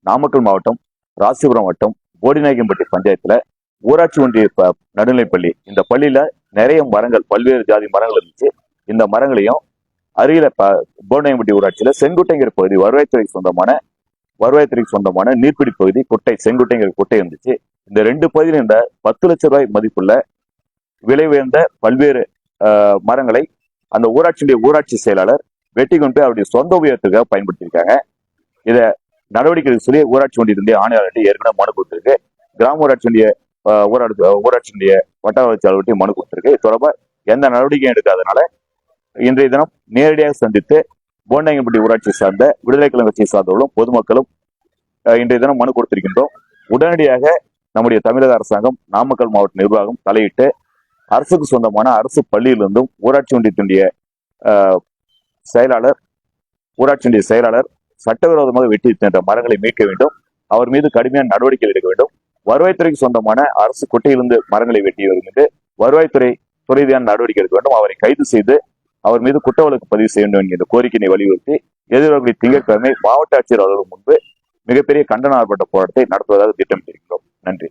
நாமக்கல் மாவட்டம் ராசிபுரம் வட்டம் போடிநாயக்கன்பட்டி பஞ்சாயத்துல ஊராட்சி ஒன்றிய நடுநிலைப்பள்ளி, இந்த பள்ளியில நிறைய மரங்கள், பல்வேறு ஜாதி மரங்கள் இருந்துச்சு. இந்த மரங்களையும் அருகில போடிநாயக்கன்பட்டி ஊராட்சியில செங்குட்டைங்கிற பகுதி வருவாய்த்துறைக்கு சொந்தமான நீர்பிடி பகுதி குட்டை, செங்குட்டைங்கிற குட்டை இருந்துச்சு. இந்த 2 பகுதியிலும் இந்த 10 லட்சம் ரூபாய் மதிப்புள்ள விலை உயர்ந்த பல்வேறு மரங்களை அந்த ஊராட்சி செயலாளர் வெட்டி கொண்டு அவருடைய சொந்த உபயோகத்துக்காக பயன்படுத்தியிருக்காங்க. இதை நடவடிக்கை சொல்லி ஊராட்சி ஒன்றிய ஆணையாளர்கிட்ட ஏற்கனவே மனு கொடுத்திருக்கு. கிராம ஊராட்சியுடைய வட்டார வளர்ச்சி அலுவலகத்தை மனு கொடுத்திருக்கு. இது தொடர்பாக எந்த நடவடிக்கையும் எடுக்காதனால இன்றைய தினம் நேரடியாக சந்தித்து போடிநாயக்கன்பட்டி ஊராட்சியை சார்ந்த விடுதலை கழகம் கட்சியை சார்ந்தவர்களும் பொதுமக்களும் இன்றைய தினம் மனு கொடுத்திருக்கின்றோம். உடனடியாக நம்முடைய தமிழக அரசாங்கம், நாமக்கல் மாவட்ட நிர்வாகம் தலையிட்டு அரசுக்கு சொந்தமான அரசு பள்ளியிலிருந்தும் ஊராட்சி ஒன்றியத்தினுடைய செயலாளர் சட்டவிரோதமாக வெட்டி சென்ற மரங்களை மீட்க வேண்டும். அவர் மீது கடுமையான நடவடிக்கை எடுக்க வேண்டும். வருவாய்த்துறைக்கு சொந்தமான அரசு குட்டையிலிருந்து மரங்களை வெட்டியவர் மீது வருவாய்த்துறை துறையான நடவடிக்கை எடுக்க வேண்டும். அவரை கைது செய்து அவர் மீது குற்ற வழக்கு பதிவு செய்ய வேண்டும் என்ற கோரிக்கையை வலியுறுத்தி எதிர்வரக்கூடிய திங்கட்கிழமை மாவட்ட ஆட்சியர் அலுவலகம் முன்பு மிகப்பெரிய கண்டன ஆர்ப்பாட்ட போராட்டத்தை நடத்துவதாக திட்டமிட்டிருக்கிறோம். நன்றி.